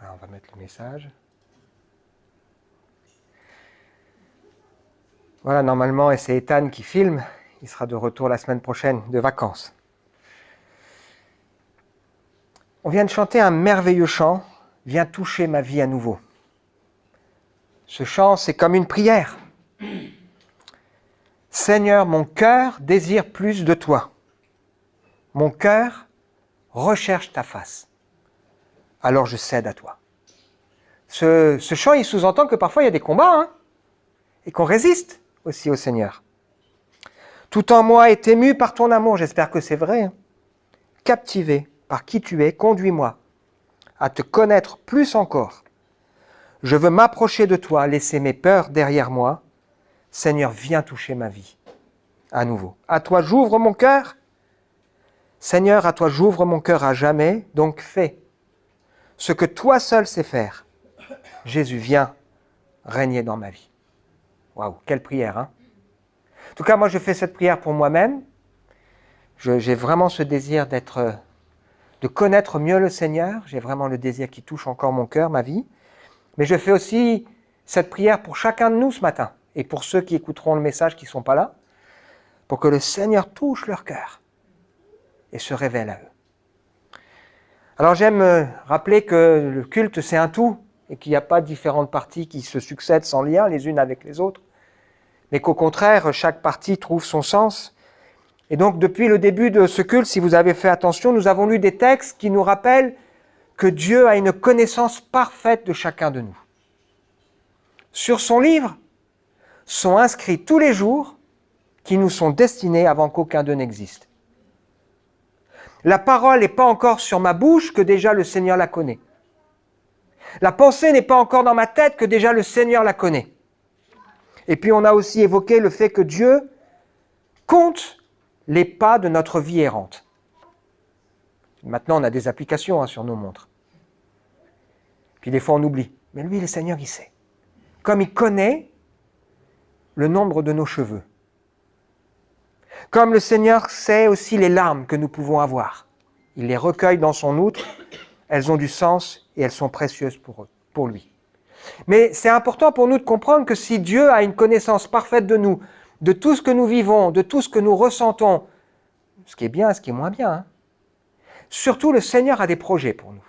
Alors, on va mettre le message. Voilà, normalement, et c'est Ethan qui filme. Il sera de retour la semaine prochaine, de vacances. On vient de chanter un merveilleux chant, « Viens toucher ma vie à nouveau ». Ce chant, c'est comme une prière. « Seigneur, mon cœur désire plus de toi. Mon cœur recherche ta face. Alors je cède à toi. » Ce chant, il sous-entend que parfois il y a des combats, et qu'on résiste aussi au Seigneur. « Tout en moi est ému par ton amour », j'espère que c'est vrai. « Captivé par qui tu es, conduis-moi à te connaître plus encore. Je veux m'approcher de toi, laisser mes peurs derrière moi. Seigneur, viens toucher ma vie à nouveau. À toi j'ouvre mon cœur. Seigneur, à toi j'ouvre mon cœur à jamais, donc fais ce que toi seul sais faire. Jésus, viens régner dans ma vie. » Waouh, quelle prière, hein? En tout cas, moi je fais cette prière pour moi-même. J'ai vraiment ce désir de connaître mieux le Seigneur. J'ai vraiment le désir qui touche encore mon cœur, ma vie. Mais je fais aussi cette prière pour chacun de nous ce matin, et pour ceux qui écouteront le message qui ne sont pas là, pour que le Seigneur touche leur cœur et se révèle à eux. Alors j'aime rappeler que le culte c'est un tout, et qu'il n'y a pas différentes parties qui se succèdent sans lien les unes avec les autres, mais qu'au contraire, chaque partie trouve son sens. Et donc depuis le début de ce culte, si vous avez fait attention, nous avons lu des textes qui nous rappellent que Dieu a une connaissance parfaite de chacun de nous. Sur son livre sont inscrits tous les jours qui nous sont destinés avant qu'aucun d'eux n'existe. La parole n'est pas encore sur ma bouche que déjà le Seigneur la connaît. La pensée n'est pas encore dans ma tête que déjà le Seigneur la connaît. Et puis on a aussi évoqué le fait que Dieu compte les pas de notre vie errante. Maintenant on a des applications sur nos montres. Puis des fois on oublie. Mais lui, le Seigneur, il sait. Comme il connaît le nombre de nos cheveux. Comme le Seigneur sait aussi les larmes que nous pouvons avoir. Il les recueille dans son outre. Elles ont du sens et elles sont précieuses pour lui. Mais c'est important pour nous de comprendre que si Dieu a une connaissance parfaite de nous, de tout ce que nous vivons, de tout ce que nous ressentons, ce qui est bien, ce qui est moins bien, surtout le Seigneur a des projets pour nous.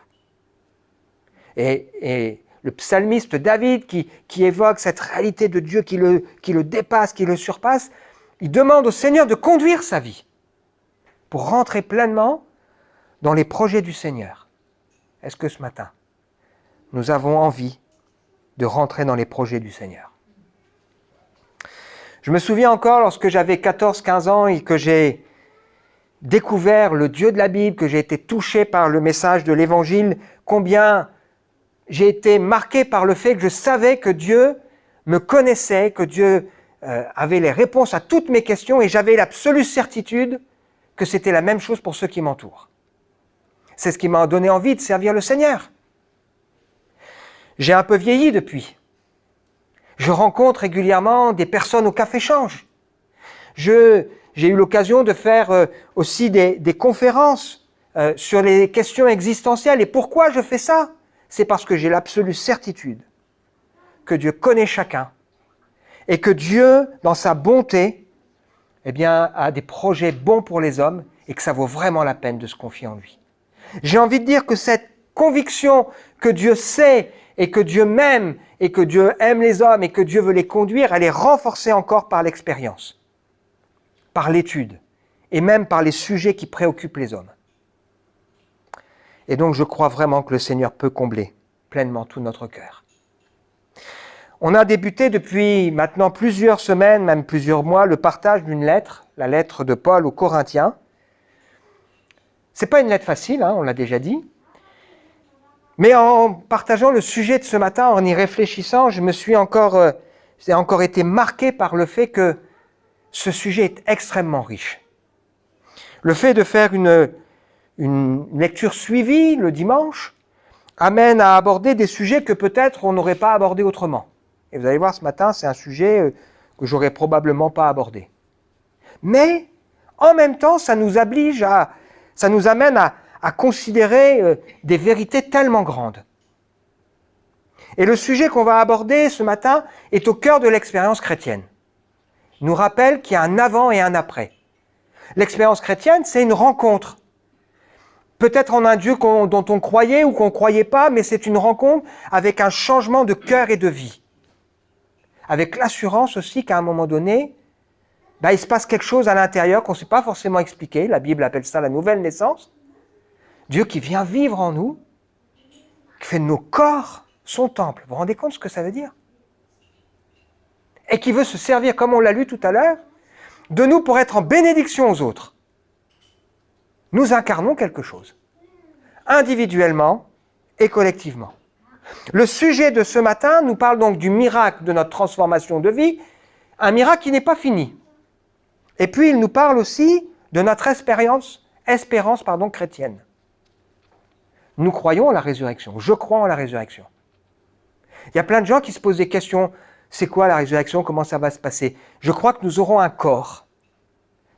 Et le psalmiste David qui évoque cette réalité de Dieu qui le dépasse, qui le surpasse, il demande au Seigneur de conduire sa vie pour rentrer pleinement dans les projets du Seigneur. Est-ce que ce matin, nous avons envie de rentrer dans les projets du Seigneur? Je me souviens encore lorsque j'avais 14-15 ans et que j'ai découvert le Dieu de la Bible, que j'ai été touché par le message de l'Évangile, combien j'ai été marqué par le fait que je savais que Dieu me connaissait, que Dieu avait les réponses à toutes mes questions et j'avais l'absolue certitude que c'était la même chose pour ceux qui m'entourent. C'est ce qui m'a donné envie de servir le Seigneur. J'ai un peu vieilli depuis. Je rencontre régulièrement des personnes au café-change. J'ai eu l'occasion de faire aussi des conférences sur les questions existentielles. Et pourquoi je fais ça? C'est parce que j'ai l'absolue certitude que Dieu connaît chacun et que Dieu, dans sa bonté, a des projets bons pour les hommes et que ça vaut vraiment la peine de se confier en lui. J'ai envie de dire que cette conviction que Dieu sait et que Dieu m'aime et que Dieu aime les hommes et que Dieu veut les conduire, elle est renforcée encore par l'expérience, par l'étude et même par les sujets qui préoccupent les hommes. Et donc je crois vraiment que le Seigneur peut combler pleinement tout notre cœur. On a débuté depuis maintenant plusieurs semaines, même plusieurs mois, le partage d'une lettre, la lettre de Paul aux Corinthiens. Ce n'est pas une lettre facile, on l'a déjà dit. Mais en partageant le sujet de ce matin, en y réfléchissant, j'ai encore été marqué par le fait que ce sujet est extrêmement riche. Le fait de faire une lecture suivie le dimanche amène à aborder des sujets que peut-être on n'aurait pas abordés autrement. Et vous allez voir, ce matin, c'est un sujet que j'aurais probablement pas abordé. Mais, en même temps, ça nous amène à considérer des vérités tellement grandes. Et le sujet qu'on va aborder ce matin est au cœur de l'expérience chrétienne. Il nous rappelle qu'il y a un avant et un après. L'expérience chrétienne, c'est une rencontre. Peut-être en un Dieu dont on croyait ou qu'on ne croyait pas, mais c'est une rencontre avec un changement de cœur et de vie. Avec l'assurance aussi qu'à un moment donné, il se passe quelque chose à l'intérieur qu'on ne sait pas forcément expliquer. La Bible appelle ça la nouvelle naissance. Dieu qui vient vivre en nous, qui fait de nos corps son temple. Vous vous rendez compte ce que ça veut dire? Et qui veut se servir, comme on l'a lu tout à l'heure, de nous pour être en bénédiction aux autres. Nous incarnons quelque chose, individuellement et collectivement. Le sujet de ce matin nous parle donc du miracle de notre transformation de vie, un miracle qui n'est pas fini. Et puis il nous parle aussi de notre espérance chrétienne. Nous croyons en la résurrection, je crois en la résurrection. Il y a plein de gens qui se posent des questions, c'est quoi la résurrection, comment ça va se passer? Je crois que nous aurons un corps.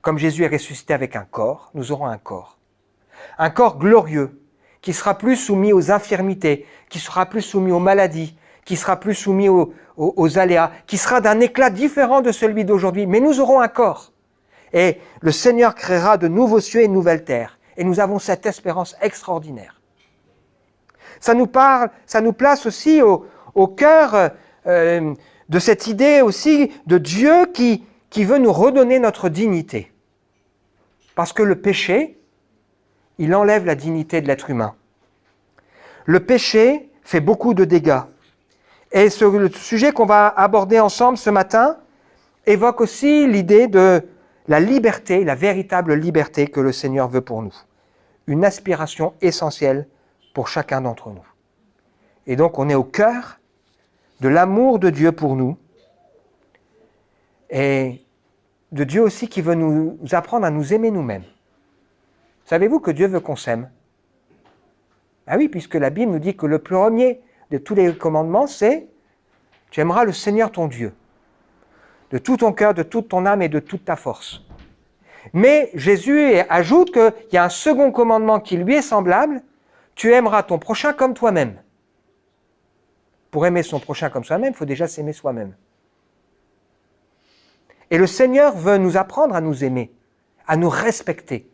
Comme Jésus est ressuscité avec un corps, nous aurons un corps. Un corps glorieux, qui sera plus soumis aux infirmités, qui sera plus soumis aux maladies, qui sera plus soumis aux aléas, qui sera d'un éclat différent de celui d'aujourd'hui. Mais nous aurons un corps. Et le Seigneur créera de nouveaux cieux et de nouvelles terres. Et nous avons cette espérance extraordinaire. Ça nous place aussi au cœur de cette idée aussi de Dieu qui veut nous redonner notre dignité. Parce que le péché, il enlève la dignité de l'être humain. Le péché fait beaucoup de dégâts. Et le sujet qu'on va aborder ensemble ce matin évoque aussi l'idée de la liberté, la véritable liberté que le Seigneur veut pour nous. Une aspiration essentielle pour chacun d'entre nous. Et donc on est au cœur de l'amour de Dieu pour nous et de Dieu aussi qui veut nous apprendre à nous aimer nous-mêmes. Savez-vous que Dieu veut qu'on s'aime? Ah oui, puisque la Bible nous dit que le premier de tous les commandements, c'est « Tu aimeras le Seigneur ton Dieu, de tout ton cœur, de toute ton âme et de toute ta force. » Mais Jésus ajoute qu'il y a un second commandement qui lui est semblable, « Tu aimeras ton prochain comme toi-même. » Pour aimer son prochain comme soi-même, il faut déjà s'aimer soi-même. Et le Seigneur veut nous apprendre à nous aimer, à nous respecter.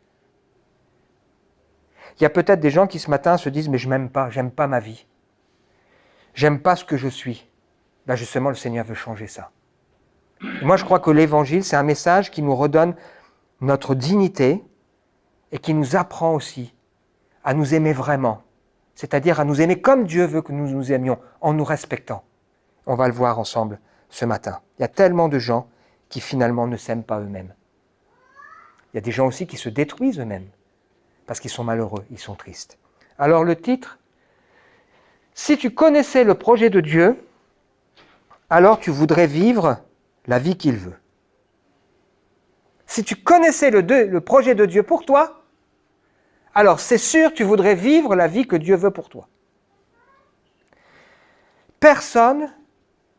Il y a peut-être des gens qui ce matin se disent « Mais je m'aime pas, j'aime pas ma vie. J'aime pas ce que je suis. » Justement, le Seigneur veut changer ça. Et moi, je crois que l'Évangile, c'est un message qui nous redonne notre dignité et qui nous apprend aussi à nous aimer vraiment. C'est-à-dire à nous aimer comme Dieu veut que nous nous aimions, en nous respectant. On va le voir ensemble ce matin. Il y a tellement de gens qui finalement ne s'aiment pas eux-mêmes. Il y a des gens aussi qui se détruisent eux-mêmes parce qu'ils sont malheureux, ils sont tristes. Alors le titre, « Si tu connaissais le projet de Dieu, alors tu voudrais vivre la vie qu'il veut. » Si tu connaissais le projet de Dieu pour toi, alors c'est sûr tu voudrais vivre la vie que Dieu veut pour toi. Personne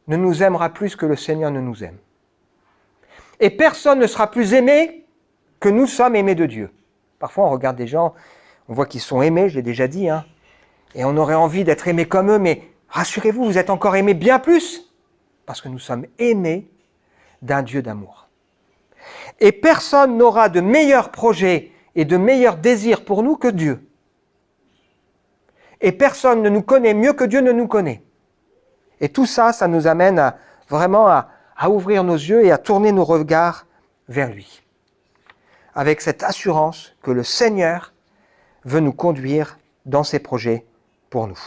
ne nous aimera plus que le Seigneur ne nous aime. Et personne ne sera plus aimé que nous sommes aimés de Dieu. Parfois on regarde des gens, on voit qu'ils sont aimés, je l'ai déjà dit, et on aurait envie d'être aimés comme eux, mais rassurez-vous, vous êtes encore aimés bien plus, parce que nous sommes aimés d'un Dieu d'amour. Et personne n'aura de meilleurs projets et de meilleurs désirs pour nous que Dieu. Et personne ne nous connaît mieux que Dieu ne nous connaît. Et tout ça, ça nous amène vraiment à ouvrir nos yeux et à tourner nos regards vers lui. Avec cette assurance que le Seigneur veut nous conduire dans ses projets pour nous.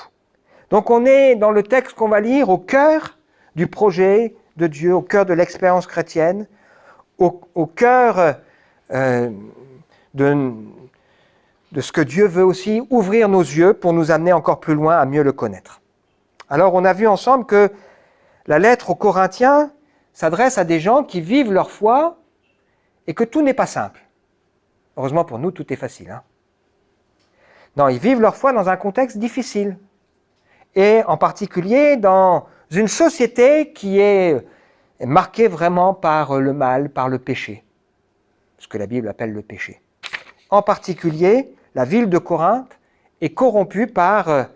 Donc on est dans le texte qu'on va lire au cœur du projet de Dieu, au cœur de l'expérience chrétienne, au cœur de ce que Dieu veut aussi ouvrir nos yeux pour nous amener encore plus loin à mieux le connaître. Alors on a vu ensemble que la lettre aux Corinthiens s'adresse à des gens qui vivent leur foi et que tout n'est pas simple. Heureusement pour nous, tout est facile. Non, ils vivent leur foi dans un contexte difficile. Et en particulier dans une société qui est marquée vraiment par le mal, par le péché. Ce que la Bible appelle le péché. En particulier, la ville de Corinthe est corrompue par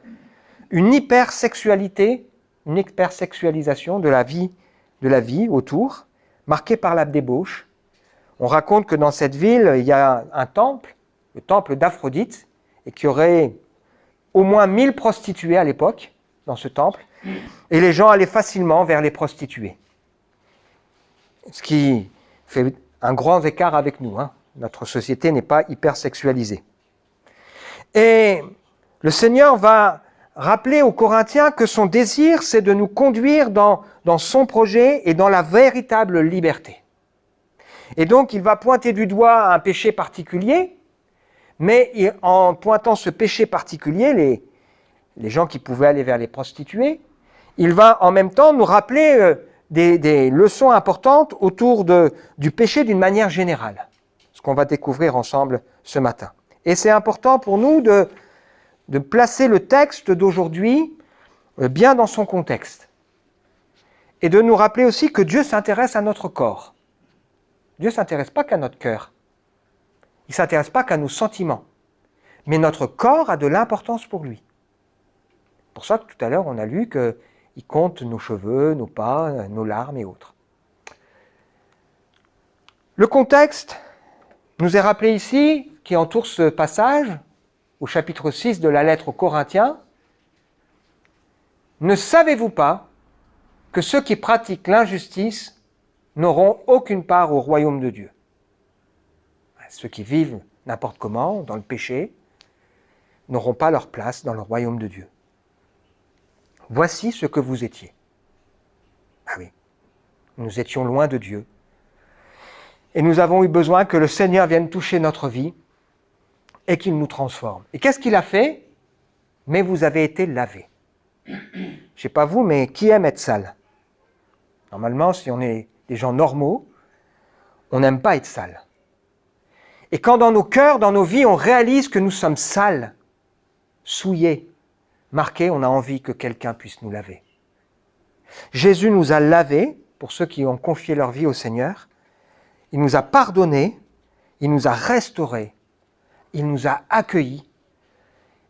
une hypersexualité une hypersexualisation de la vie autour, marquée par la débauche. On raconte que dans cette ville, il y a un temple, le temple d'Aphrodite, et qu'il y aurait au moins 1000 prostituées à l'époque, dans ce temple, et les gens allaient facilement vers les prostituées. Ce qui fait un grand écart avec nous. Notre société n'est pas hypersexualisée. Et le Seigneur va rappeler aux Corinthiens que son désir, c'est de nous conduire dans son projet et dans la véritable liberté. Et donc, il va pointer du doigt un péché particulier, mais en pointant ce péché particulier, les gens qui pouvaient aller vers les prostituées, il va en même temps nous rappeler des leçons importantes autour du péché d'une manière générale, ce qu'on va découvrir ensemble ce matin. Et c'est important pour nous de placer le texte d'aujourd'hui bien dans son contexte. Et de nous rappeler aussi que Dieu s'intéresse à notre corps. Dieu ne s'intéresse pas qu'à notre cœur. Il ne s'intéresse pas qu'à nos sentiments. Mais notre corps a de l'importance pour lui. C'est pour ça que tout à l'heure, on a lu qu'il compte nos cheveux, nos pas, nos larmes et autres. Le contexte nous est rappelé ici, qui entoure ce passage, au chapitre 6 de la lettre aux Corinthiens. Ne savez-vous pas que ceux qui pratiquent l'injustice n'auront aucune part au royaume de Dieu? Ceux qui vivent n'importe comment, dans le péché, n'auront pas leur place dans le royaume de Dieu. Voici ce que vous étiez. Ah oui, nous étions loin de Dieu. Et nous avons eu besoin que le Seigneur vienne toucher notre vie et qu'il nous transforme. Et qu'est-ce qu'il a fait? Mais vous avez été lavés. Je ne sais pas vous, mais qui aime être sale? Normalement, si on est des gens normaux, on n'aime pas être sale. Et quand dans nos cœurs, dans nos vies, on réalise que nous sommes sales, souillés, marqués, on a envie que quelqu'un puisse nous laver. Jésus nous a lavés, pour ceux qui ont confié leur vie au Seigneur. Il nous a pardonnés, il nous a restaurés, il nous a accueillis.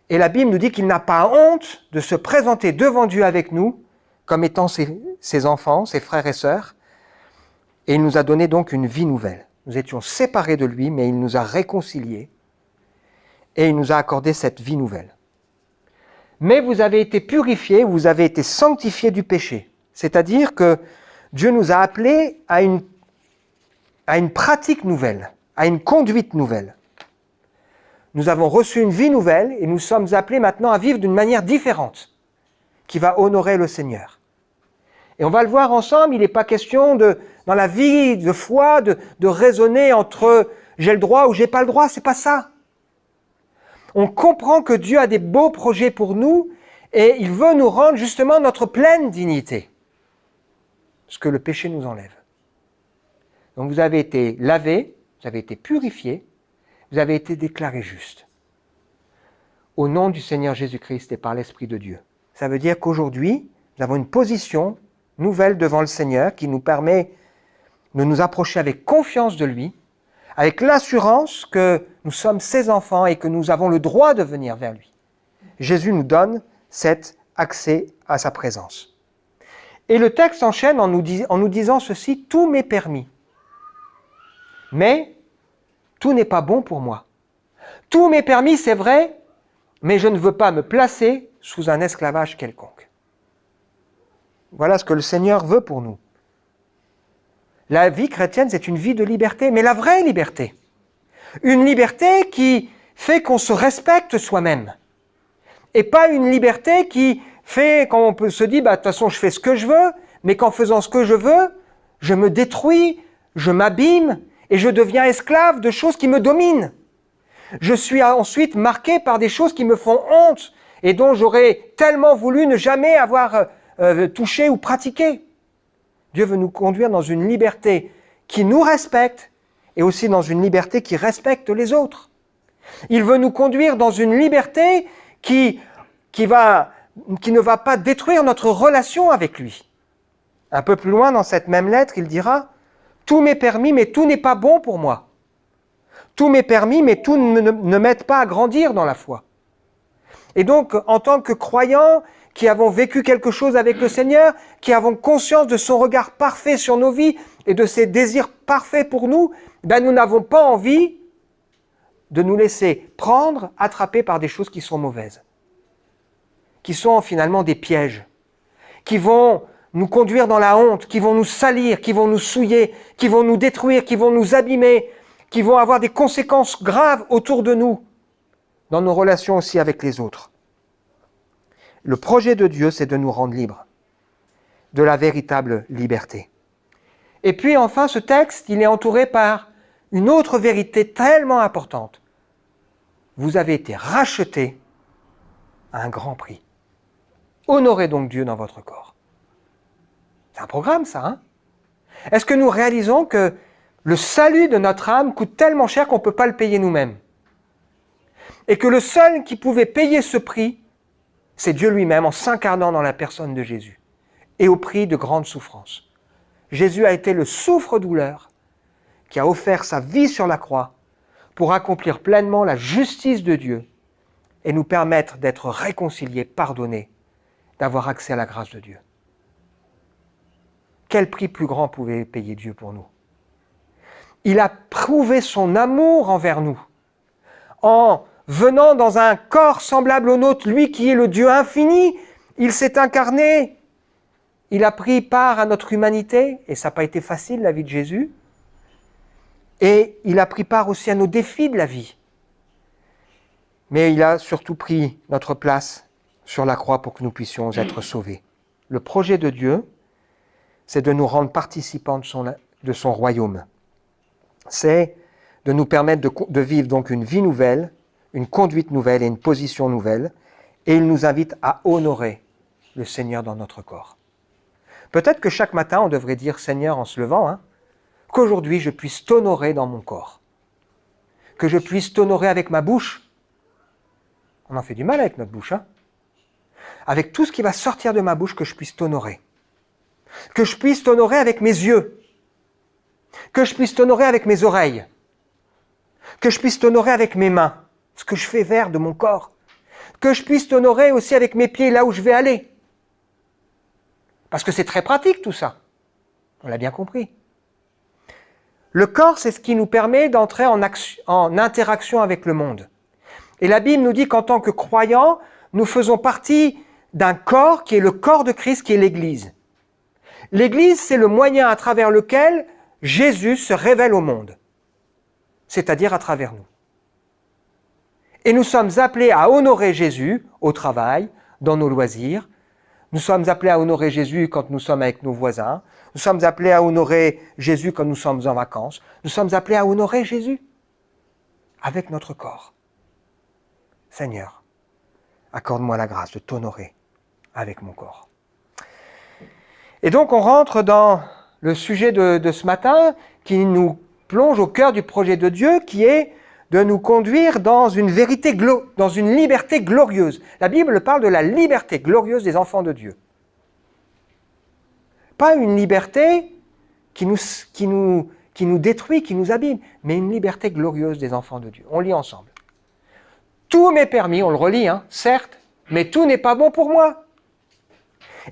Et la Bible nous dit qu'il n'a pas honte de se présenter devant Dieu avec nous, comme étant ses enfants, ses frères et sœurs. Et il nous a donné donc une vie nouvelle. Nous étions séparés de lui, mais il nous a réconciliés. Et il nous a accordé cette vie nouvelle. Mais vous avez été purifiés, vous avez été sanctifiés du péché. C'est-à-dire que Dieu nous a appelés à une pratique nouvelle, à une conduite nouvelle. Nous avons reçu une vie nouvelle et nous sommes appelés maintenant à vivre d'une manière différente, qui va honorer le Seigneur. Et on va le voir ensemble, il n'est pas question dans la vie de foi, de raisonner entre j'ai le droit ou j'ai pas le droit, c'est pas ça. On comprend que Dieu a des beaux projets pour nous et il veut nous rendre justement notre pleine dignité. Ce que le péché nous enlève. Donc vous avez été lavés, vous avez été purifiés, vous avez été déclarés justes. Au nom du Seigneur Jésus-Christ et par l'Esprit de Dieu. Ça veut dire qu'aujourd'hui, nous avons une position nouvelle devant le Seigneur qui nous permet de nous approcher avec confiance de lui, avec l'assurance que nous sommes ses enfants et que nous avons le droit de venir vers lui. Jésus nous donne cet accès à sa présence. Et le texte enchaîne en nous disant ceci, « Tout m'est permis, mais tout n'est pas bon pour moi. Tout m'est permis, c'est vrai, mais je ne veux pas me placer sous un esclavage quelconque. » Voilà ce que le Seigneur veut pour nous. La vie chrétienne, c'est une vie de liberté, mais la vraie liberté. Une liberté qui fait qu'on se respecte soi-même. Et pas une liberté qui fait, quand on peut se dire, de toute façon, je fais ce que je veux, mais qu'en faisant ce que je veux, je me détruis, je m'abîme, et je deviens esclave de choses qui me dominent. Je suis ensuite marqué par des choses qui me font honte, et dont j'aurais tellement voulu ne jamais avoir touché ou pratiqué. Dieu veut nous conduire dans une liberté qui nous respecte et aussi dans une liberté qui respecte les autres. Il veut nous conduire dans une liberté qui ne va pas détruire notre relation avec lui. Un peu plus loin dans cette même lettre, il dira « Tout m'est permis, mais tout n'est pas bon pour moi. Tout m'est permis, mais tout ne m'aide pas à grandir dans la foi. » Et donc, en tant que croyants, qui avons vécu quelque chose avec le Seigneur, qui avons conscience de son regard parfait sur nos vies et de ses désirs parfaits pour nous, ben nous n'avons pas envie de nous laisser prendre, attraper par des choses qui sont mauvaises, qui sont finalement des pièges, qui vont nous conduire dans la honte, qui vont nous salir, qui vont nous souiller, qui vont nous détruire, qui vont nous abîmer, qui vont avoir des conséquences graves autour de nous, dans nos relations aussi avec les autres. Le projet de Dieu, c'est de nous rendre libres, de la véritable liberté. Et puis enfin, ce texte, il est entouré par une autre vérité tellement importante. Vous avez été rachetés à un grand prix. Honorez donc Dieu dans votre corps. C'est un programme, ça, hein? Est-ce que nous réalisons que le salut de notre âme coûte tellement cher qu'on ne peut pas le payer nous-mêmes? Et que le seul qui pouvait payer ce prix, c'est Dieu lui-même en s'incarnant dans la personne de Jésus, et au prix de grandes souffrances. Jésus a été le souffre-douleur qui a offert sa vie sur la croix pour accomplir pleinement la justice de Dieu et nous permettre d'être réconciliés, pardonnés, d'avoir accès à la grâce de Dieu. Quel prix plus grand pouvait payer Dieu pour nous? Il a prouvé son amour envers nous en venant dans un corps semblable au nôtre, lui qui est le Dieu infini. Il s'est incarné, il a pris part à notre humanité, et ça n'a pas été facile la vie de Jésus, et il a pris part aussi à nos défis de la vie. Mais il a surtout pris notre place sur la croix pour que nous puissions être sauvés. Le projet de Dieu, c'est de nous rendre participants de son royaume. C'est de nous permettre de vivre donc une vie nouvelle, une conduite nouvelle et une position nouvelle. Et il nous invite à honorer le Seigneur dans notre corps. Peut-être que chaque matin, on devrait dire, Seigneur, en se levant, qu'aujourd'hui je puisse t'honorer dans mon corps. Que je puisse t'honorer avec ma bouche. On en fait du mal avec notre bouche, avec tout ce qui va sortir de ma bouche, que je puisse t'honorer. Que je puisse t'honorer avec mes yeux, que je puisse t'honorer avec mes oreilles, que je puisse t'honorer avec mes mains, ce que je fais vers de mon corps, que je puisse t'honorer aussi avec mes pieds là où je vais aller. Parce que c'est très pratique tout ça, on l'a bien compris. Le corps, c'est ce qui nous permet d'entrer en interaction avec le monde. Et la Bible nous dit qu'en tant que croyants, nous faisons partie d'un corps qui est le corps de Christ, qui est l'Église. L'Église, c'est le moyen à travers lequel Jésus se révèle au monde, c'est-à-dire à travers nous. Et nous sommes appelés à honorer Jésus au travail, dans nos loisirs. Nous sommes appelés à honorer Jésus quand nous sommes avec nos voisins. Nous sommes appelés à honorer Jésus quand nous sommes en vacances. Nous sommes appelés à honorer Jésus avec notre corps. Seigneur, accorde-moi la grâce de t'honorer avec mon corps. Et donc on rentre dans le sujet de ce matin qui nous plonge au cœur du projet de Dieu, qui est de nous conduire dans une vérité, dans une liberté glorieuse. La Bible parle de la liberté glorieuse des enfants de Dieu. Pas une liberté qui nous détruit, qui nous abîme, mais une liberté glorieuse des enfants de Dieu. On lit ensemble. Tout m'est permis, on le relit, certes, mais tout n'est pas bon pour moi.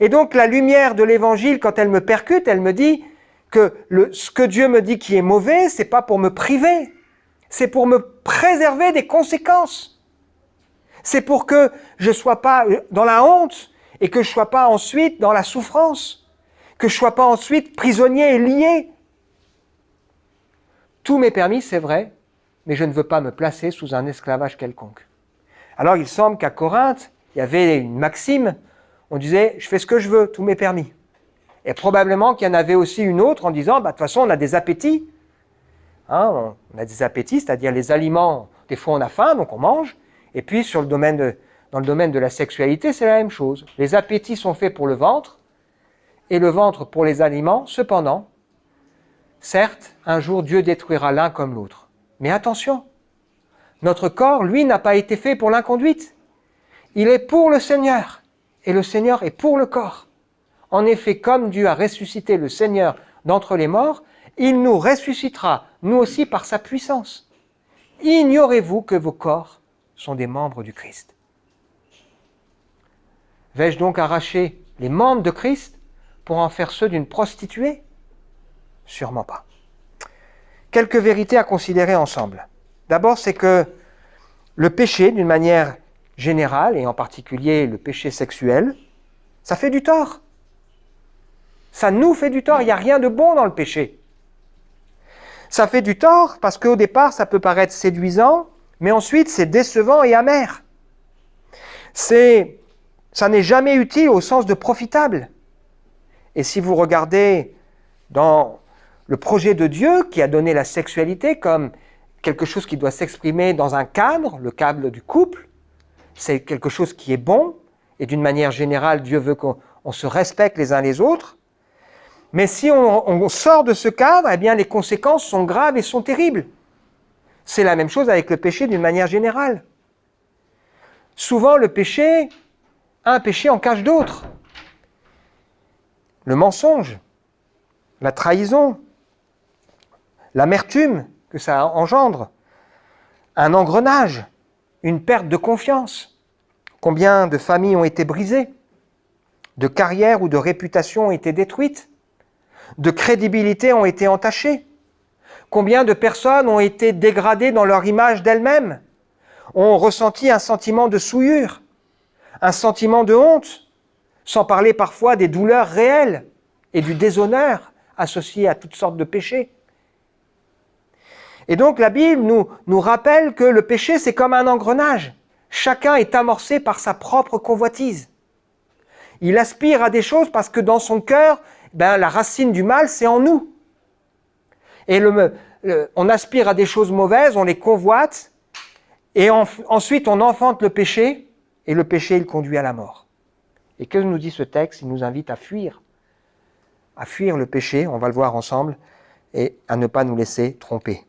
Et donc la lumière de l'Évangile, quand elle me percute, elle me dit que ce que Dieu me dit qui est mauvais, c'est pas pour me priver, c'est pour me préserver des conséquences. C'est pour que je ne sois pas dans la honte et que je ne sois pas ensuite dans la souffrance, que je ne sois pas ensuite prisonnier et lié. Tout m'est permis, c'est vrai, mais je ne veux pas me placer sous un esclavage quelconque. Alors il semble qu'à Corinthe, il y avait une maxime, on disait « je fais ce que je veux, tout m'est permis ». Et probablement qu'il y en avait aussi une autre en disant « de toute façon, on a des appétits ». On a des appétits, c'est-à-dire les aliments, des fois on a faim, donc on mange. Et puis dans le domaine de la sexualité, c'est la même chose. Les appétits sont faits pour le ventre, et le ventre pour les aliments. Cependant, certes, un jour Dieu détruira l'un comme l'autre. Mais attention, notre corps, lui, n'a pas été fait pour l'inconduite. Il est pour le Seigneur, et le Seigneur est pour le corps. En effet, comme Dieu a ressuscité le Seigneur d'entre les morts, il nous ressuscitera, nous aussi, par sa puissance. Ignorez-vous que vos corps sont des membres du Christ? Vais-je donc arracher les membres de Christ pour en faire ceux d'une prostituée? Sûrement pas. Quelques vérités à considérer ensemble. D'abord, c'est que le péché, d'une manière générale, et en particulier le péché sexuel, ça fait du tort. Ça nous fait du tort, il n'y a rien de bon dans le péché. Ça fait du tort parce qu'au départ, ça peut paraître séduisant, mais ensuite, c'est décevant et amer. Ça n'est jamais utile au sens de profitable. Et si vous regardez dans le projet de Dieu qui a donné la sexualité comme quelque chose qui doit s'exprimer dans un cadre, le cadre du couple, c'est quelque chose qui est bon, et d'une manière générale, Dieu veut qu'on se respecte les uns les autres. Mais si on sort de ce cadre, eh bien les conséquences sont graves et sont terribles. C'est la même chose avec le péché d'une manière générale. Souvent, un péché en cache d'autres. Le mensonge, la trahison, l'amertume que ça engendre, un engrenage, une perte de confiance. Combien de familles ont été brisées, de carrières ou de réputations ont été détruites, de crédibilité ont été entachées. Combien de personnes ont été dégradées dans leur image d'elles-mêmes, ont ressenti un sentiment de souillure, un sentiment de honte, sans parler parfois des douleurs réelles et du déshonneur associé à toutes sortes de péchés. Et donc la Bible nous rappelle que le péché, c'est comme un engrenage. Chacun est amorcé par sa propre convoitise. Il aspire à des choses parce que dans son cœur, la racine du mal, c'est en nous. Et on aspire à des choses mauvaises, on les convoite, et ensuite on enfante le péché, et le péché, il conduit à la mort. Et que nous dit ce texte? Il nous invite à fuir le péché, on va le voir ensemble, et à ne pas nous laisser tromper.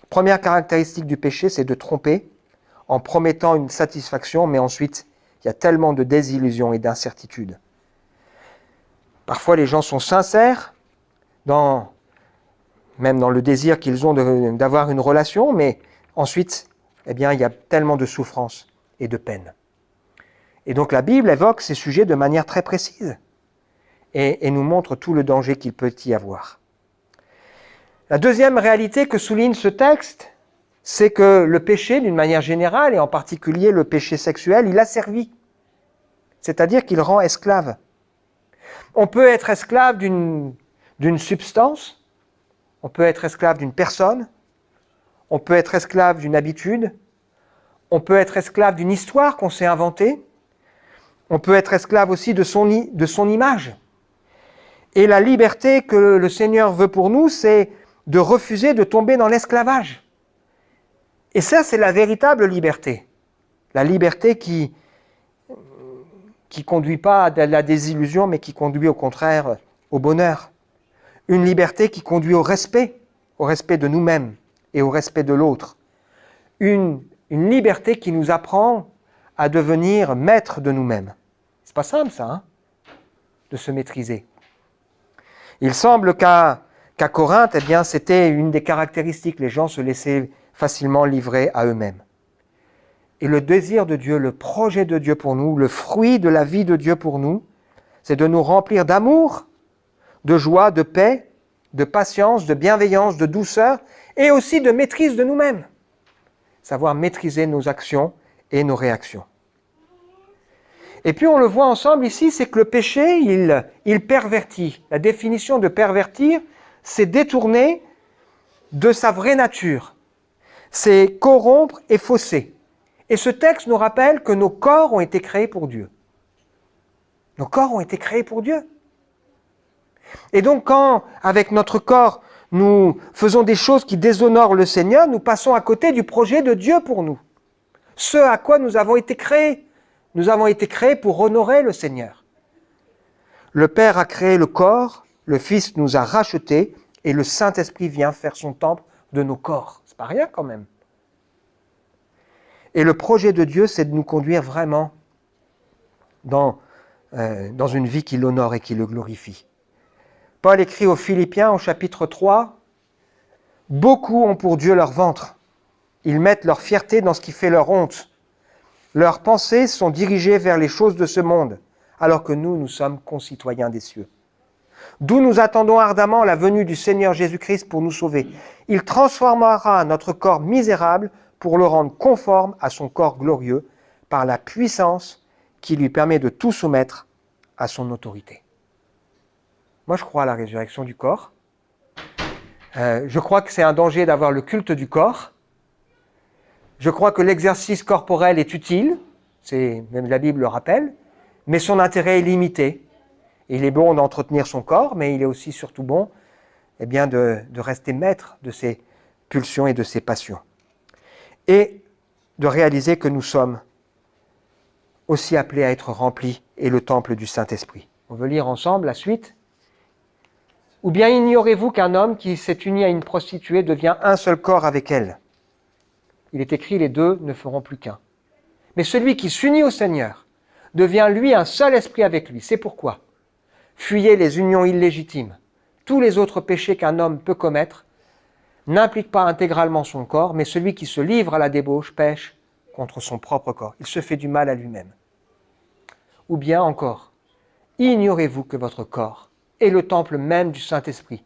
Première caractéristique du péché, c'est de tromper en promettant une satisfaction, mais ensuite, il y a tellement de désillusions et d'incertitudes. Parfois, les gens sont sincères, même dans le désir qu'ils ont d'avoir une relation, mais ensuite, il y a tellement de souffrance et de peine. Et donc la Bible évoque ces sujets de manière très précise et nous montre tout le danger qu'il peut y avoir. La deuxième réalité que souligne ce texte, c'est que le péché, d'une manière générale, et en particulier le péché sexuel, il asservit. C'est-à-dire qu'il rend esclave. On peut être esclave d'une substance, on peut être esclave d'une personne, on peut être esclave d'une habitude, on peut être esclave d'une histoire qu'on s'est inventée, on peut être esclave aussi de son image. Et la liberté que le Seigneur veut pour nous, c'est de refuser de tomber dans l'esclavage. Et ça, c'est la véritable liberté. La liberté qui conduit pas à la désillusion, mais qui conduit au contraire au bonheur. Une liberté qui conduit au respect de nous-mêmes et au respect de l'autre. Une liberté qui nous apprend à devenir maître de nous-mêmes. C'est pas simple ça, de se maîtriser. Il semble qu'à Corinthe, c'était une des caractéristiques. Les gens se laissaient facilement livrer à eux-mêmes. Et le désir de Dieu, le projet de Dieu pour nous, le fruit de la vie de Dieu pour nous, c'est de nous remplir d'amour, de joie, de paix, de patience, de bienveillance, de douceur et aussi de maîtrise de nous-mêmes. Savoir maîtriser nos actions et nos réactions. Et puis on le voit ensemble ici, c'est que le péché, il pervertit. La définition de pervertir, c'est détourner de sa vraie nature. C'est corrompre et fausser. Et ce texte nous rappelle que nos corps ont été créés pour Dieu. Nos corps ont été créés pour Dieu. Et donc quand, avec notre corps, nous faisons des choses qui déshonorent le Seigneur, nous passons à côté du projet de Dieu pour nous. Ce à quoi nous avons été créés. Nous avons été créés pour honorer le Seigneur. Le Père a créé le corps, le Fils nous a rachetés, et le Saint-Esprit vient faire son temple de nos corps. C'est pas rien quand même. Et le projet de Dieu, c'est de nous conduire vraiment dans une vie qui l'honore et qui le glorifie. Paul écrit aux Philippiens au chapitre 3, « Beaucoup ont pour Dieu leur ventre. Ils mettent leur fierté dans ce qui fait leur honte. Leurs pensées sont dirigées vers les choses de ce monde, alors que nous sommes concitoyens des cieux. D'où nous attendons ardemment la venue du Seigneur Jésus-Christ pour nous sauver. Il transformera notre corps misérable pour le rendre conforme à son corps glorieux par la puissance qui lui permet de tout soumettre à son autorité. Moi, je crois à la résurrection du corps. Je crois que c'est un danger d'avoir le culte du corps. Je crois que l'exercice corporel est utile, même la Bible le rappelle, mais son intérêt est limité. Il est bon d'entretenir son corps, mais il est aussi surtout bon de rester maître de ses pulsions et de ses passions. Et de réaliser que nous sommes aussi appelés à être remplis et le temple du Saint-Esprit. On veut lire ensemble la suite. Ou bien ignorez-vous qu'un homme qui s'est uni à une prostituée devient un seul corps avec elle? Il est écrit, les deux ne feront plus qu'un. Mais celui qui s'unit au Seigneur devient lui un seul esprit avec lui. C'est pourquoi fuyez les unions illégitimes. Tous les autres péchés qu'un homme peut commettre n'impliquent pas intégralement son corps, mais celui qui se livre à la débauche pêche contre son propre corps. Il se fait du mal à lui-même. Ou bien encore, ignorez-vous que votre corps est le temple même du Saint-Esprit,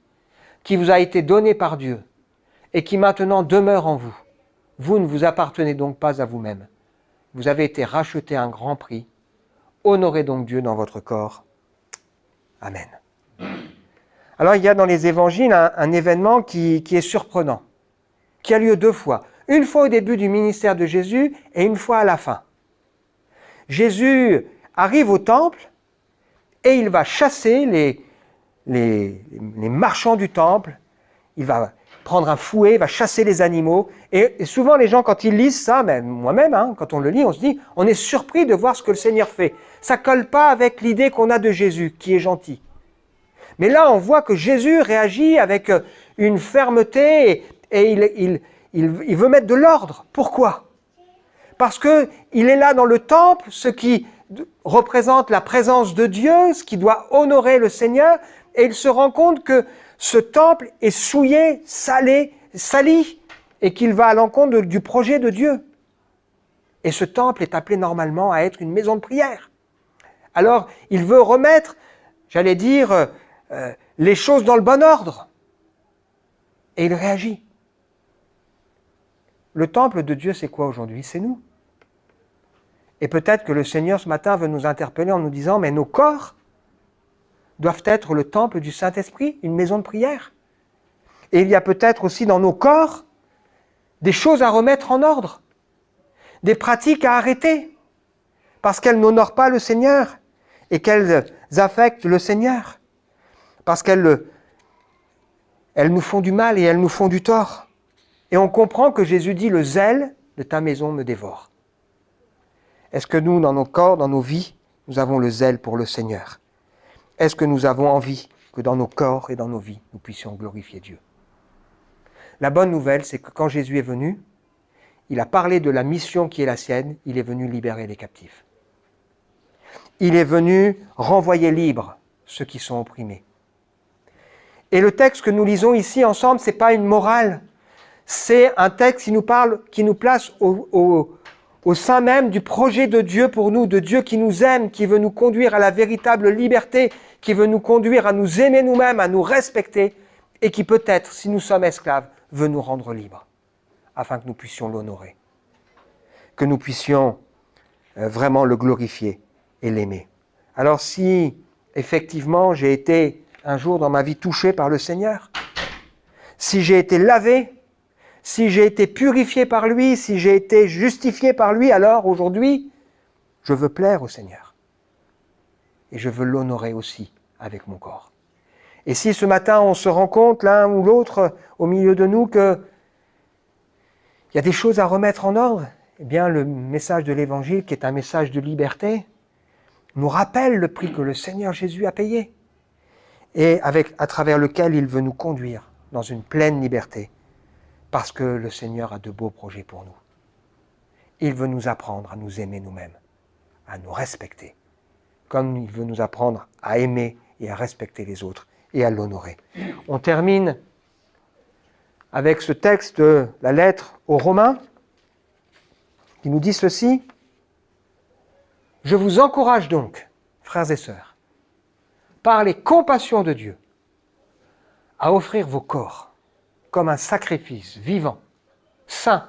qui vous a été donné par Dieu et qui maintenant demeure en vous. Vous ne vous appartenez donc pas à vous-même. Vous avez été rachetés à un grand prix. Honorez donc Dieu dans votre corps. Amen. Alors il y a dans les évangiles un événement qui est surprenant, qui a lieu deux fois. Une fois au début du ministère de Jésus et une fois à la fin. Jésus arrive au temple et il va chasser les marchands du temple. Il va prendre un fouet, il va chasser les animaux. Et souvent les gens, quand ils lisent ça, même moi-même, quand on le lit, on se dit, on est surpris de voir ce que le Seigneur fait. Ça ne colle pas avec l'idée qu'on a de Jésus, qui est gentil. Mais là, on voit que Jésus réagit avec une fermeté et il veut mettre de l'ordre. Pourquoi? Parce qu'il est là dans le temple, ce qui représente la présence de Dieu, ce qui doit honorer le Seigneur, et il se rend compte que ce temple est souillé, sali, et qu'il va à l'encontre du projet de Dieu. Et ce temple est appelé normalement à être une maison de prière. Alors, il veut remettre, j'allais dire, les choses dans le bon ordre. Et il réagit. Le temple de Dieu, c'est quoi aujourd'hui? C'est nous. Et peut-être que le Seigneur ce matin veut nous interpeller en nous disant, mais nos corps doivent être le temple du Saint-Esprit, une maison de prière. Et il y a peut-être aussi dans nos corps des choses à remettre en ordre, des pratiques à arrêter, parce qu'elles n'honorent pas le Seigneur et qu'elles affectent le Seigneur, parce qu'elles nous font du mal et elles nous font du tort. Et on comprend que Jésus dit, le zèle de ta maison me dévore. Est-ce que nous, dans nos corps, dans nos vies, nous avons le zèle pour le Seigneur? Est-ce que nous avons envie que dans nos corps et dans nos vies, nous puissions glorifier Dieu? La bonne nouvelle, c'est que quand Jésus est venu, il a parlé de la mission qui est la sienne, il est venu libérer les captifs. Il est venu renvoyer libres ceux qui sont opprimés. Et le texte que nous lisons ici ensemble, ce n'est pas une morale, c'est un texte qui nous place au sein même du projet de Dieu pour nous, de Dieu qui nous aime, qui veut nous conduire à la véritable liberté, qui veut nous conduire à nous aimer nous-mêmes, à nous respecter, et qui peut-être, si nous sommes esclaves, veut nous rendre libres, afin que nous puissions l'honorer, que nous puissions vraiment le glorifier et l'aimer. Alors si, effectivement, j'ai été un jour dans ma vie touché par le Seigneur, si j'ai été lavé, si j'ai été purifié par lui, si j'ai été justifié par lui, alors aujourd'hui, je veux plaire au Seigneur. Et je veux l'honorer aussi avec mon corps. Et si ce matin on se rend compte, l'un ou l'autre, au milieu de nous, qu'il y a des choses à remettre en ordre, eh bien le message de l'Évangile, qui est un message de liberté, nous rappelle le prix que le Seigneur Jésus a payé et à travers lequel il veut nous conduire dans une pleine liberté. Parce que le Seigneur a de beaux projets pour nous. Il veut nous apprendre à nous aimer nous-mêmes, à nous respecter, comme il veut nous apprendre à aimer et à respecter les autres et à l'honorer. On termine avec ce texte de la lettre aux Romains, qui nous dit ceci. « Je vous encourage donc, frères et sœurs, par les compassions de Dieu, à offrir vos corps comme un sacrifice vivant, saint,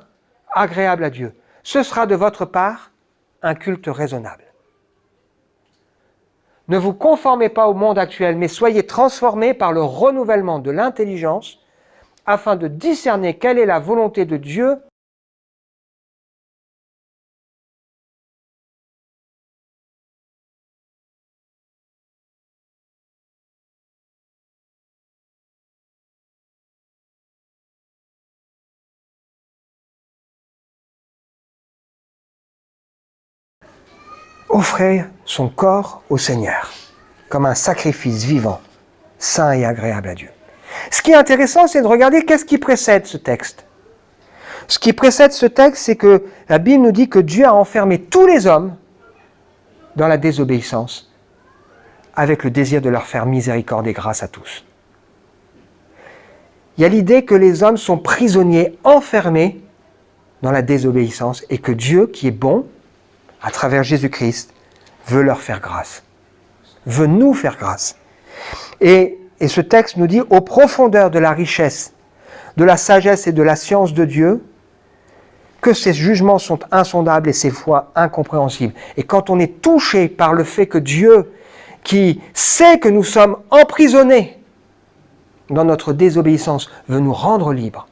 agréable à Dieu. Ce sera de votre part un culte raisonnable. Ne vous conformez pas au monde actuel, mais soyez transformés par le renouvellement de l'intelligence afin de discerner quelle est la volonté de Dieu offrir son corps au Seigneur comme un sacrifice vivant, saint et agréable à Dieu. Ce qui est intéressant, c'est de regarder qu'est-ce qui précède ce texte. Ce qui précède ce texte, c'est que la Bible nous dit que Dieu a enfermé tous les hommes dans la désobéissance, avec le désir de leur faire miséricorde et grâce à tous. Il y a l'idée que les hommes sont prisonniers, enfermés dans la désobéissance, et que Dieu, qui est bon, à travers Jésus-Christ, veut leur faire grâce, veut nous faire grâce. Et ce texte nous dit, aux profondeurs de la richesse, de la sagesse et de la science de Dieu, que ses jugements sont insondables et ses voies incompréhensibles. Et quand on est touché par le fait que Dieu, qui sait que nous sommes emprisonnés dans notre désobéissance, veut nous rendre libres,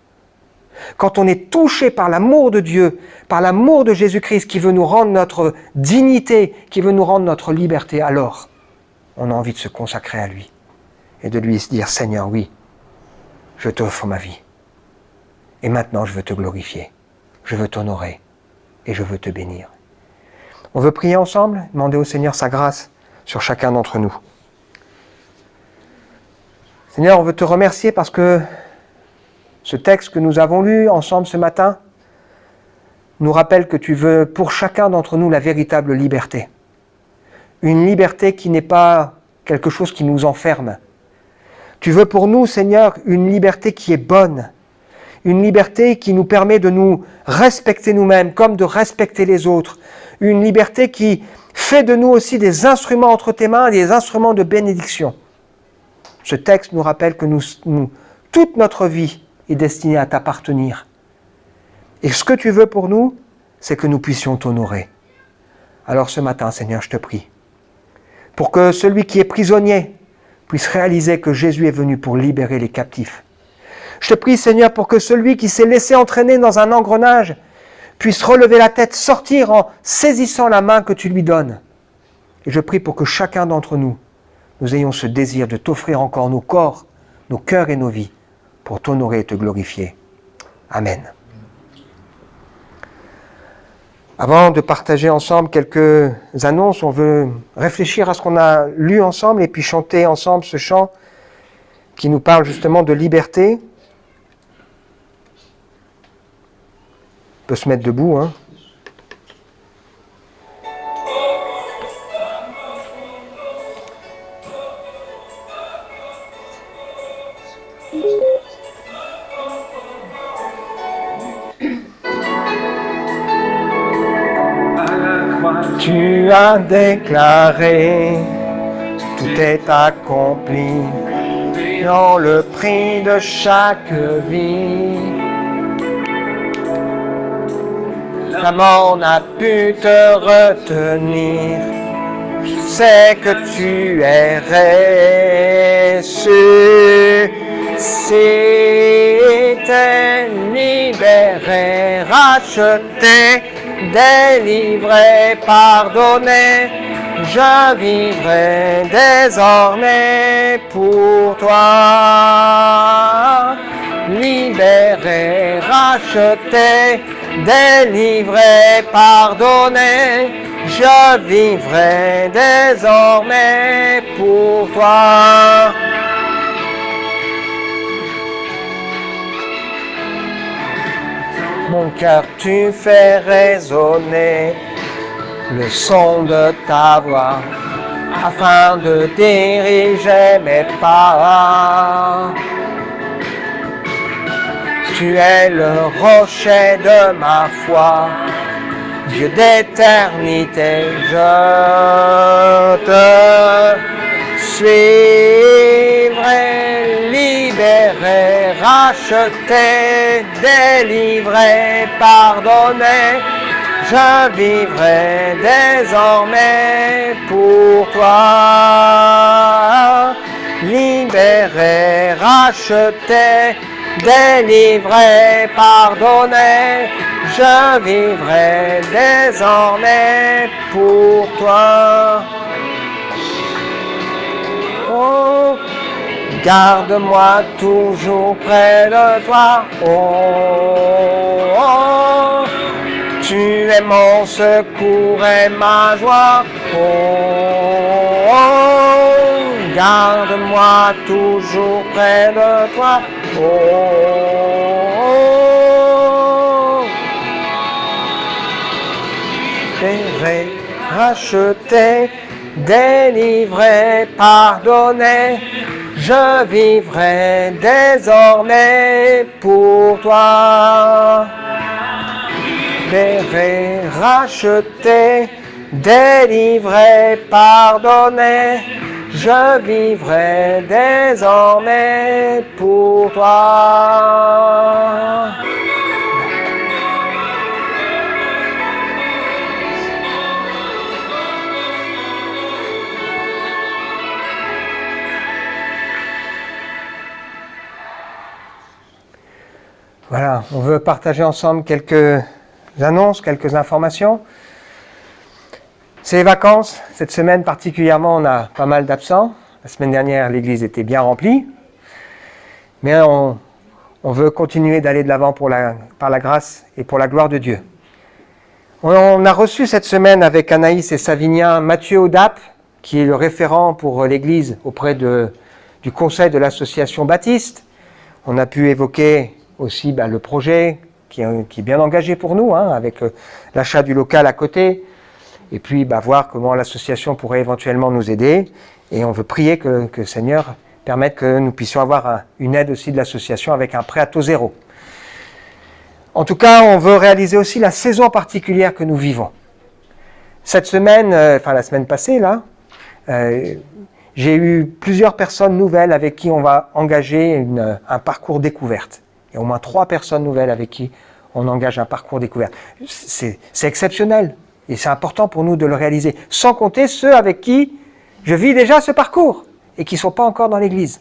quand on est touché par l'amour de Dieu, par l'amour de Jésus-Christ qui veut nous rendre notre dignité, qui veut nous rendre notre liberté, alors on a envie de se consacrer à lui et de lui dire, Seigneur, oui, je t'offre ma vie. Et maintenant, je veux te glorifier, je veux t'honorer et je veux te bénir. On veut prier ensemble, demander au Seigneur sa grâce sur chacun d'entre nous. Seigneur, on veut te remercier parce que ce texte que nous avons lu ensemble ce matin nous rappelle que tu veux pour chacun d'entre nous la véritable liberté. Une liberté qui n'est pas quelque chose qui nous enferme. Tu veux pour nous, Seigneur, une liberté qui est bonne. Une liberté qui nous permet de nous respecter nous-mêmes comme de respecter les autres. Une liberté qui fait de nous aussi des instruments entre tes mains, des instruments de bénédiction. Ce texte nous rappelle que toute notre vie est destinée à t'appartenir. Et ce que tu veux pour nous, c'est que nous puissions t'honorer. Alors ce matin, Seigneur, je te prie, pour que celui qui est prisonnier puisse réaliser que Jésus est venu pour libérer les captifs. Je te prie, Seigneur, pour que celui qui s'est laissé entraîner dans un engrenage puisse relever la tête, sortir en saisissant la main que tu lui donnes. Et je prie pour que chacun d'entre nous, nous ayons ce désir de t'offrir encore nos corps, nos cœurs et nos vies pour t'honorer et te glorifier. Amen. Avant de partager ensemble quelques annonces, on veut réfléchir à ce qu'on a lu ensemble et puis chanter ensemble ce chant qui nous parle justement de liberté. On peut se mettre debout, hein. Tu as déclaré, tout est accompli, dans le prix de chaque vie. La mort n'a pu te retenir, je sais que tu es ressuscité, libéré, racheté, délivré, pardonné, je vivrai désormais pour toi. Libéré, racheté, délivré, pardonné, je vivrai désormais pour toi. Mon cœur, tu fais résonner le son de ta voix, afin de diriger mes pas. Tu es le rocher de ma foi, Dieu d'éternité, je te suivrai, libéré, racheté, délivré, pardonné. Je vivrai désormais pour toi, libéré, racheté, délivré, pardonné. Je vivrai désormais pour toi. Oh, garde-moi toujours près de toi. Oh, oh, tu es mon secours et ma joie. Oh, oh, garde-moi toujours près de toi. Oh, oh, libéré, racheté, délivré, pardonné. Je vivrai désormais pour toi. Libéré, racheté, délivré, pardonné, je vivrai désormais pour toi. Voilà, on veut partager ensemble quelques annonces, quelques informations. C'est les vacances. Cette semaine particulièrement, on a pas mal d'absents. La semaine dernière, l'église était bien remplie. Mais on veut continuer d'aller de l'avant par la grâce et pour la gloire de Dieu. On a reçu cette semaine avec Anaïs et Savinien Mathieu Audap, qui est le référent pour l'église auprès du conseil de l'association Baptiste. On a pu évoquer aussi le projet qui est bien engagé pour nous, avec l'achat du local à côté, et puis voir comment l'association pourrait éventuellement nous aider. Et on veut prier que le Seigneur permette que nous puissions avoir une aide aussi de l'association avec un prêt à taux zéro. En tout cas, on veut réaliser aussi la saison particulière que nous vivons. Cette semaine, la semaine passée, là, j'ai eu plusieurs personnes nouvelles avec qui on va engager un parcours découverte. Il y a au moins 3 personnes nouvelles avec qui on engage un parcours découverte. C'est exceptionnel et c'est important pour nous de le réaliser. Sans compter ceux avec qui je vis déjà ce parcours et qui ne sont pas encore dans l'église.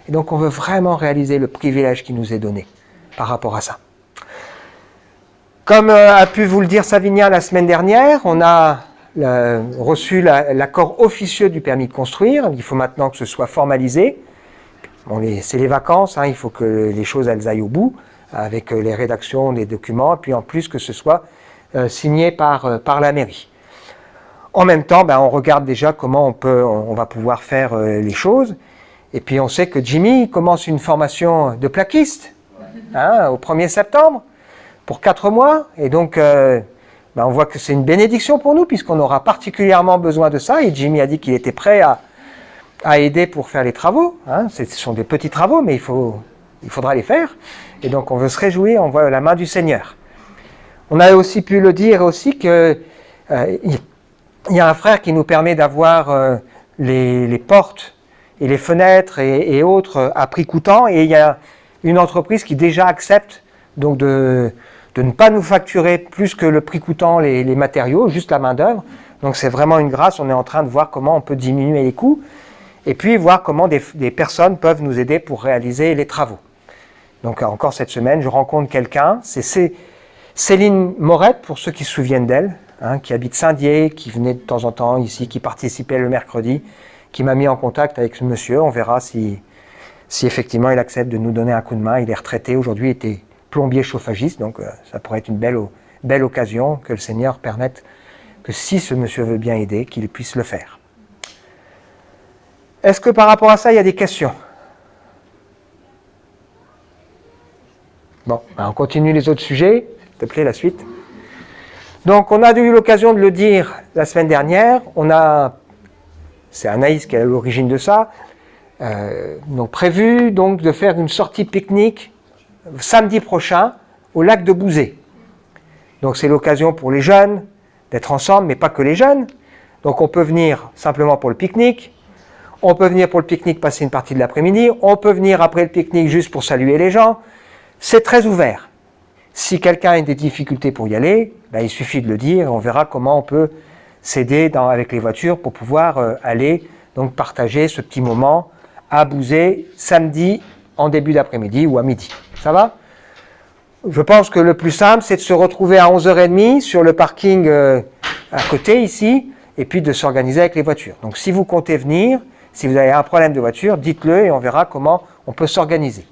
Et donc on veut vraiment réaliser le privilège qui nous est donné par rapport à ça. Comme a pu vous le dire Savinien la semaine dernière, on a reçu l'accord officieux du permis de construire. Il faut maintenant que ce soit formalisé. Bon, c'est les vacances, il faut que les choses elles aillent au bout, avec les rédactions des documents, et puis en plus que ce soit signé par la mairie. En même temps, on regarde déjà comment on va pouvoir faire les choses, et puis on sait que Jimmy commence une formation de plaquiste au 1er septembre, pour 4 mois, et donc on voit que c'est une bénédiction pour nous, puisqu'on aura particulièrement besoin de ça, et Jimmy a dit qu'il était prêt à aider pour faire les travaux. Ce sont des petits travaux, mais il faudra les faire. Et donc on veut se réjouir, on voit la main du Seigneur. On a aussi pu le dire aussi qu'il y a un frère qui nous permet d'avoir les portes et les fenêtres et autres à prix coûtant. Et il y a une entreprise qui déjà accepte donc de ne pas nous facturer plus que le prix coûtant les matériaux, juste la main d'œuvre. Donc c'est vraiment une grâce, on est en train de voir comment on peut diminuer les coûts. Et puis voir comment des personnes peuvent nous aider pour réaliser les travaux. Donc encore cette semaine, je rencontre quelqu'un, c'est Céline Morette, pour ceux qui se souviennent d'elle, qui habite Saint-Dié, qui venait de temps en temps ici, qui participait le mercredi, qui m'a mis en contact avec ce monsieur. On verra si effectivement il accepte de nous donner un coup de main. Il est retraité, aujourd'hui il était plombier chauffagiste, donc ça pourrait être une belle occasion que le Seigneur permette que si ce monsieur veut bien aider, qu'il puisse le faire. Est-ce que par rapport à ça, il y a des questions? Bon, on continue les autres sujets. S'il te plaît, la suite. Donc, on a eu l'occasion de le dire la semaine dernière. C'est Anaïs qui est à l'origine de ça. Donc, prévu donc, de faire une sortie pique-nique samedi prochain au lac de Bouzé. Donc c'est l'occasion pour les jeunes d'être ensemble, mais pas que les jeunes. Donc on peut venir simplement pour le pique-nique, on peut venir pour le pique-nique passer une partie de l'après-midi, on peut venir après le pique-nique juste pour saluer les gens. C'est très ouvert. Si quelqu'un a des difficultés pour y aller, ben, il suffit de le dire et on verra comment on peut s'aider avec les voitures pour pouvoir aller donc partager ce petit moment à Bouzé samedi en début d'après-midi ou à midi. Ça va ? Je pense que le plus simple, c'est de se retrouver à 11h30 sur le parking à côté ici et puis de s'organiser avec les voitures. Donc si vous comptez venir, si vous avez un problème de voiture, dites-le et on verra comment on peut s'organiser.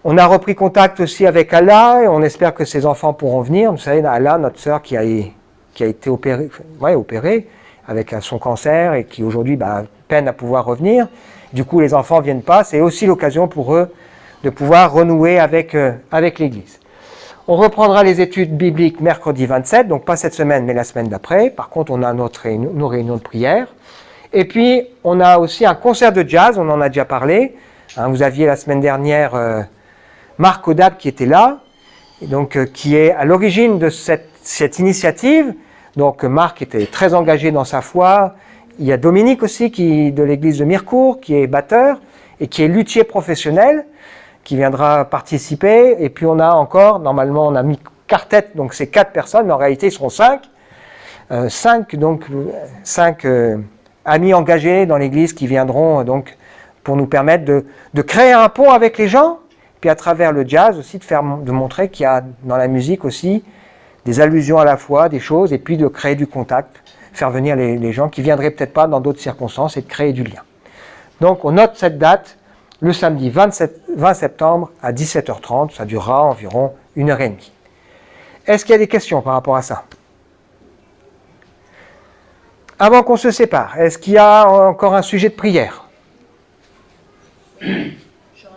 On a repris contact aussi avec Allah et on espère que ses enfants pourront venir. Vous savez, Allah, notre sœur qui a été opérée avec son cancer et qui aujourd'hui peine à pouvoir revenir. Du coup, les enfants ne viennent pas. C'est aussi l'occasion pour eux de pouvoir renouer avec l'Église. On reprendra les études bibliques mercredi 27, donc pas cette semaine, mais la semaine d'après. Par contre, on a nos réunions de prière. Et puis, on a aussi un concert de jazz, on en a déjà parlé. Vous aviez la semaine dernière Marc Odab qui était là, et donc, qui est à l'origine de cette initiative. Donc Marc était très engagé dans sa foi. Il y a Dominique aussi, de l'église de Mirecourt, qui est batteur et qui est luthier professionnel, qui viendra participer. Et puis on a encore, normalement on a mis quartet, donc c'est 4 personnes, mais en réalité ils seront 5. 5 amis engagés dans l'église qui viendront donc pour nous permettre de créer un pont avec les gens, puis à travers le jazz aussi de montrer qu'il y a dans la musique aussi des allusions à la foi, des choses, et puis de créer du contact, faire venir les gens qui ne viendraient peut-être pas dans d'autres circonstances et de créer du lien. Donc on note cette date, le samedi 20 septembre à 17h30, ça durera environ 1h30. Est-ce qu'il y a des questions par rapport à ça ? Avant qu'on se sépare, est-ce qu'il y a encore un sujet de prière ? J'aurais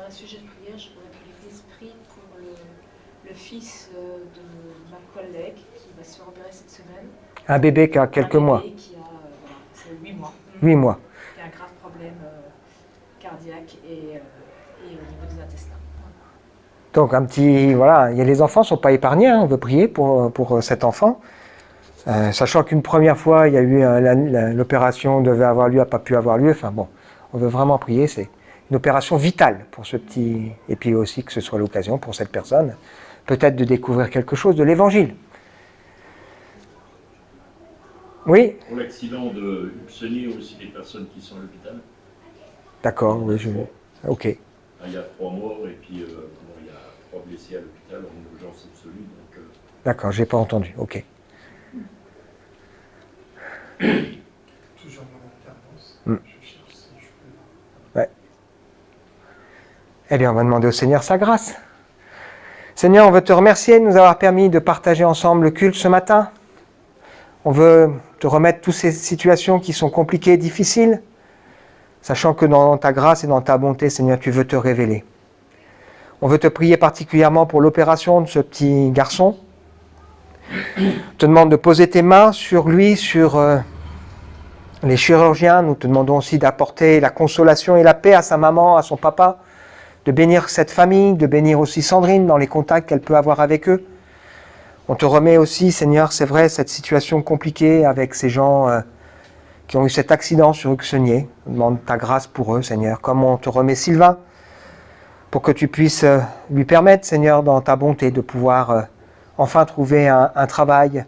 un sujet de prière, je voudrais que l'Église prie pour le fils de ma collègue qui va se faire opérer cette semaine. Un bébé qui a quelques mois. Un bébé qui a c'est 8 mois. 8 mois. Qui a un grave problème cardiaque et au niveau des intestins. Donc un petit, voilà, les enfants ne sont pas épargnés, on veut prier pour cet enfant. Sachant qu'une première fois, il y a eu l'opération devait avoir lieu, n'a pas pu avoir lieu. Enfin bon, on veut vraiment prier, c'est une opération vitale pour ce petit, et puis aussi que ce soit l'occasion pour cette personne, peut-être de découvrir quelque chose de l'Évangile. Oui ? Pour l'accident de Hudson, il y a aussi des personnes qui sont à l'hôpital. D'accord, oui, ok. Il y a 3 morts et puis il y a 3 blessés à l'hôpital en urgence absolue. D'accord, j'ai pas entendu, ok. Toujours volontairement, je cherche si je peux. Ouais. Eh bien, on va demander au Seigneur sa grâce. Seigneur, on veut te remercier de nous avoir permis de partager ensemble le culte ce matin. On veut te remettre toutes ces situations qui sont compliquées, difficiles, sachant que dans ta grâce et dans ta bonté, Seigneur, tu veux te révéler. On veut te prier particulièrement pour l'opération de ce petit garçon. On te demande de poser tes mains sur lui, sur les chirurgiens. Nous te demandons aussi d'apporter la consolation et la paix à sa maman, à son papa, de bénir cette famille, de bénir aussi Sandrine dans les contacts qu'elle peut avoir avec eux. On te remet aussi, Seigneur, c'est vrai, cette situation compliquée avec ces gens qui ont eu cet accident sur Uxenier. On demande ta grâce pour eux, Seigneur. Comme on te remet Sylvain, pour que tu puisses lui permettre, Seigneur, dans ta bonté, de pouvoir enfin trouver un travail